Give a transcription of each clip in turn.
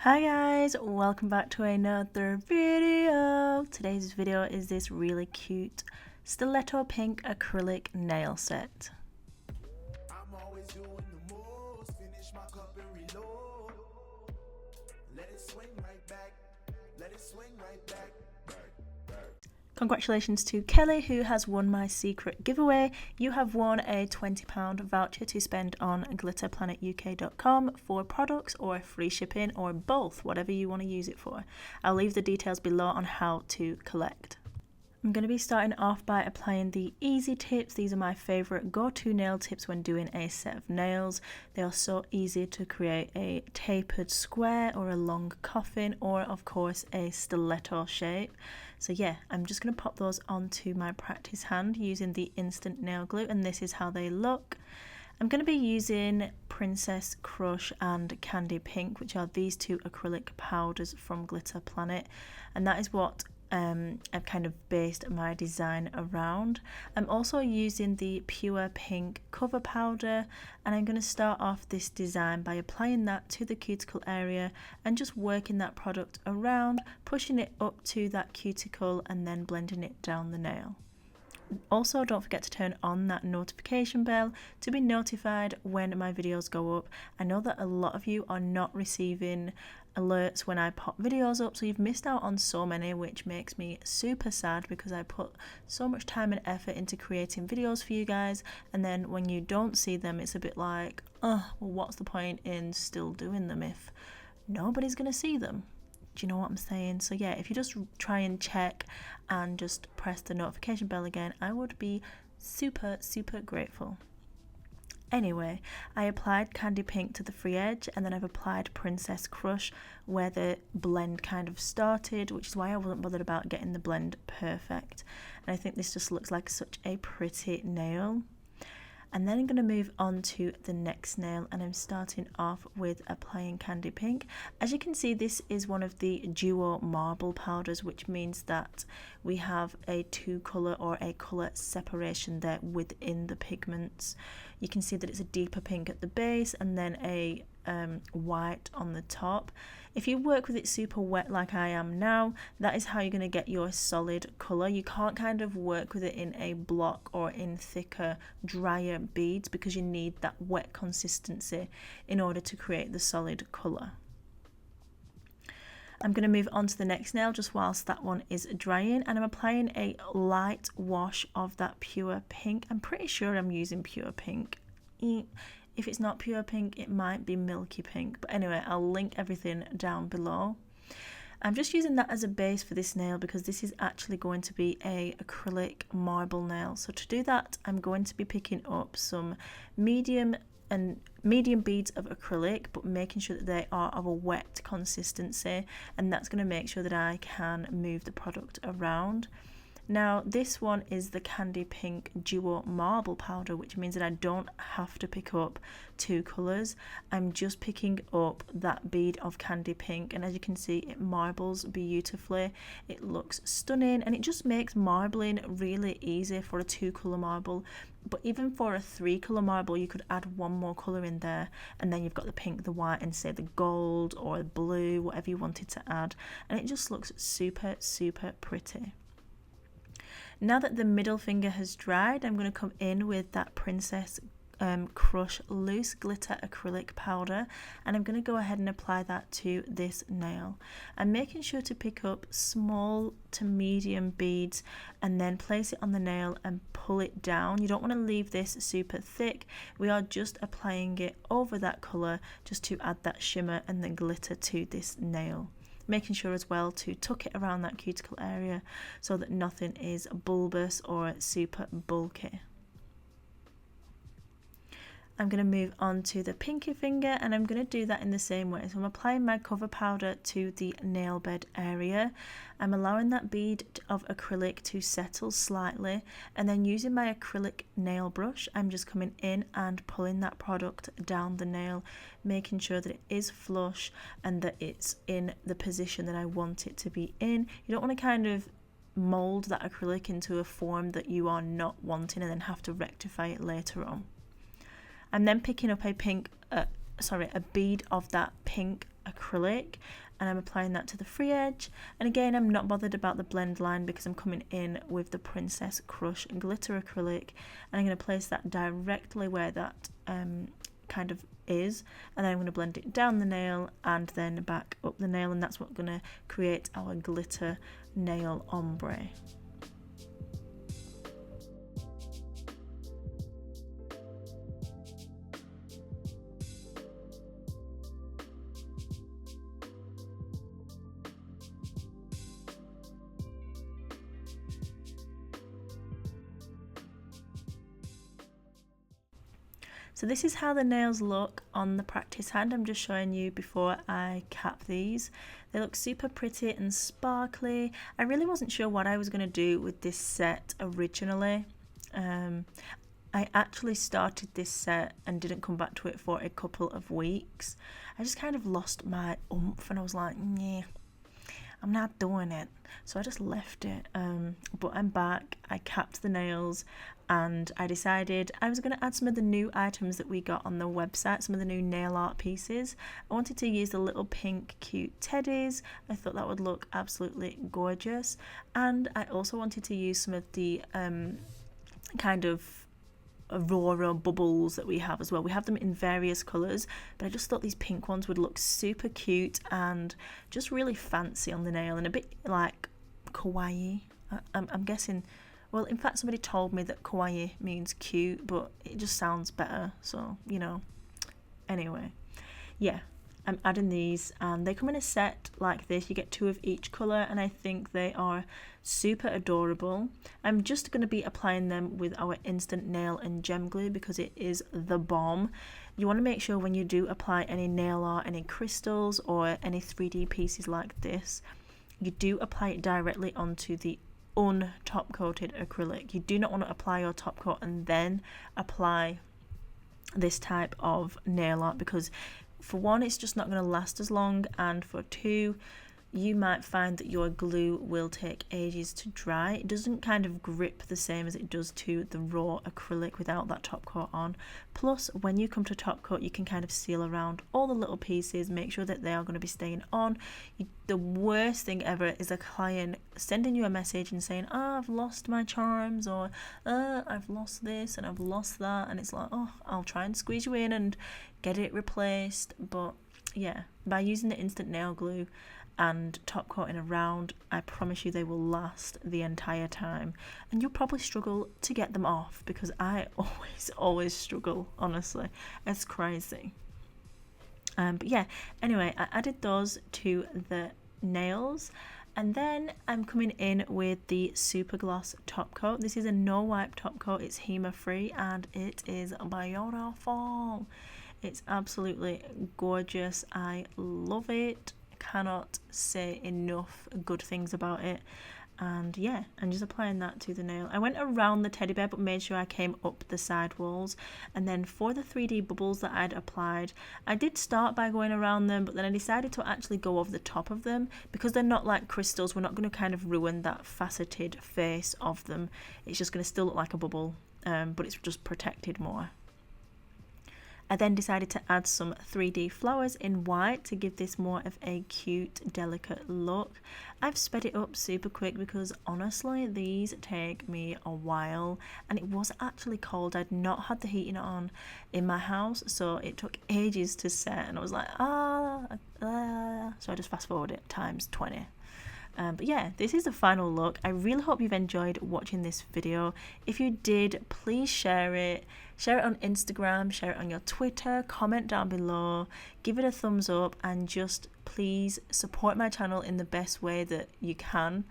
Hi guys, welcome back to another video. Today's video is this really cute stiletto pink acrylic nail set. I'm always doing the most, finish my cup and reload. Let it swing right back, let it swing right back. Congratulations to Kelly, who has won my secret giveaway. You have won a £20 voucher to spend on glitterplanetuk.com for products or free shipping or both, whatever you want to use it for. I'll leave the details below on how to collect. I'm going to be starting off by applying the easy tips. These are my favourite go-to nail tips when doing a set of nails. They are so easy to create a tapered square or a long coffin or of course a stiletto shape. So yeah, I'm just going to pop those onto my practice hand using the instant nail glue, and this is how they look. I'm going to be using Princess Crush and Candy Pink, which are these two acrylic powders from Glitter Planet, and that is what I've kind of based my design around. I'm also using the Pure Pink cover powder, and I'm going to start off this design by applying that to the cuticle area and just working that product around, pushing it up to that cuticle and then blending it down the nail. Also, don't forget to turn on that notification bell to be notified when my videos go up. I know that a lot of you are not receiving alerts when I pop videos up, so you've missed out on so many, which makes me super sad because I put so much time and effort into creating videos for you guys, and then when you don't see them, it's a bit like, well, what's the point in still doing them if nobody's gonna see them? Do you know what I'm saying? So yeah, if you just try and check and just press the notification bell again, I would be super grateful. Anyway, I applied Candy Pink to the free edge, and then I've applied Princess Crush where the blend kind of started, which is why I wasn't bothered about getting the blend perfect. And I think this just looks like such a pretty nail. And then I'm going to move on to the next nail, and I'm starting off with applying Candy Pink. As you can see, this is one of the duo marble powders, which means that we have a two colour or a colour separation there within the pigments. You can see that it's a deeper pink at the base and then a white on the top. If you work with it super wet like I am now, that is how you're going to get your solid colour. You can't kind of work with it in a block or in thicker, drier beads because you need that wet consistency in order to create the solid colour. I'm going to move on to the next nail just whilst that one is drying, and I'm applying a light wash of that Pure Pink. I'm pretty sure I'm using Pure Pink. If it's not Pure Pink, it might be Milky Pink, but anyway, I'll link everything down below. I'm just using that as a base for this nail because this is actually going to be a acrylic marble nail. So to do that, I'm going to be picking up some medium beads of acrylic, but making sure that they are of a wet consistency, and that's going to make sure that I can move the product around. Now this one is the Candy Pink Duo Marble Powder, which means that I don't have to pick up two colours. I'm just picking up that bead of Candy Pink, and as you can see, it marbles beautifully. It looks stunning, and it just makes marbling really easy for a two colour marble. But even for a three colour marble, you could add one more colour in there, and then you've got the pink, the white, and say the gold or the blue, whatever you wanted to add, and it just looks super pretty. Now that the middle finger has dried, I'm going to come in with that Princess Crush Loose Glitter Acrylic Powder, and I'm going to go ahead and apply that to this nail. I'm making sure to pick up small to medium beads and then place it on the nail and pull it down. You don't want to leave this super thick. We are just applying it over that colour just to add that shimmer and the glitter to this nail. Making sure as well to tuck it around that cuticle area so that nothing is bulbous or super bulky. I'm going to move on to the pinky finger, and I'm going to do that in the same way. So I'm applying my cover powder to the nail bed area. I'm allowing that bead of acrylic to settle slightly, and then using my acrylic nail brush, I'm just coming in and pulling that product down the nail, making sure that it is flush and that it's in the position that I want it to be in. You don't want to kind of mold that acrylic into a form that you are not wanting and then have to rectify it later on. I'm then picking up a bead of that pink acrylic, and I'm applying that to the free edge. And again, I'm not bothered about the blend line because I'm coming in with the Princess Crush glitter acrylic, and I'm going to place that directly where that kind of is, and then I'm going to blend it down the nail and then back up the nail, and that's what's going to create our glitter nail ombre. So this is how the nails look on the practice hand. I'm just showing you before I cap these. They look super pretty and sparkly. I really wasn't sure what I was going to do with this set originally. I actually started this set and didn't come back to it for a couple of weeks. I just kind of lost my oomph and I was like, yeah, I'm not doing it. So I just left it. But I'm back. I capped the nails and I decided I was going to add some of the new items that we got on the website, some of the new nail art pieces. I wanted to use the little pink cute teddies. I thought that would look absolutely gorgeous. And I also wanted to use some of the kind of Aurora bubbles that we have as well. We have them in various colours, but I just thought these pink ones would look super cute and just really fancy on the nail and a bit like Kawaii. I'm guessing, well, in fact, somebody told me that Kawaii means cute, but it just sounds better, so, you know. Anyway, yeah, I'm adding these, and they come in a set like this. You get 2 of each colour, and I think they are super adorable. I'm just going to be applying them with our instant nail and gem glue because it is the bomb. You want to make sure when you do apply any nail art, any crystals or any 3D pieces like this, you do apply it directly onto the untop coated acrylic. You do not want to apply your top coat and then apply this type of nail art because for one, it's just not going to last as long, and for two, you might find that your glue will take ages to dry. It doesn't kind of grip the same as it does to the raw acrylic without that top coat on. Plus, when you come to top coat, you can kind of seal around all the little pieces, make sure that they are going to be staying on. The worst thing ever is a client sending you a message and saying, oh, I've lost my charms, or I've lost this and I've lost that, and it's like, oh, I'll try and squeeze you in and get it replaced. But yeah, by using the instant nail glue and top coating around, I promise you they will last the entire time, and you'll probably struggle to get them off because I always struggle, honestly. It's crazy. But yeah, anyway, I added those to the nails, and then I'm coming in with the Super Gloss top coat. This is a no wipe top coat. It's HEMA free and it is beautiful. It's absolutely gorgeous. I love it. Cannot say enough good things about it. And yeah, I'm just applying that to the nail. I went around the teddy bear but made sure I came up the side walls. And then for the 3D bubbles that I'd applied, I did start by going around them, but then I decided to actually go over the top of them because they're not like crystals. We're not going to kind of ruin that faceted face of them. It's just going to still look like a bubble, but it's just protected more. I then decided to add some 3D flowers in white to give this more of a cute, delicate look. I've sped it up super quick because honestly these take me a while, and it was actually cold. I'd not had the heating on in my house, so it took ages to set, and I was like, so I just fast forward it times 20. But yeah, this is the final look. I really hope you've enjoyed watching this video. If you did, please share it. Share it on Instagram, share it on your Twitter, comment down below, give it a thumbs up, and just please support my channel in the best way that you can,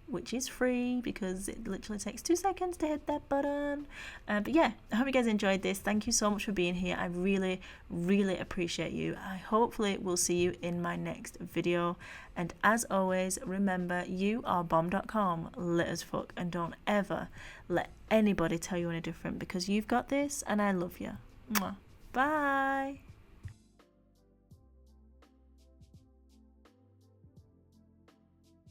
which is free because it literally takes 2 seconds to hit that button. But yeah, I hope you guys enjoyed this. Thank you so much for being here. I really, really appreciate you. I hopefully will see you in my next video. And as always, remember, you are bomb.com, lit as fuck, and don't ever let anybody tell you any different because you've got this and I love you. Mwah. Bye.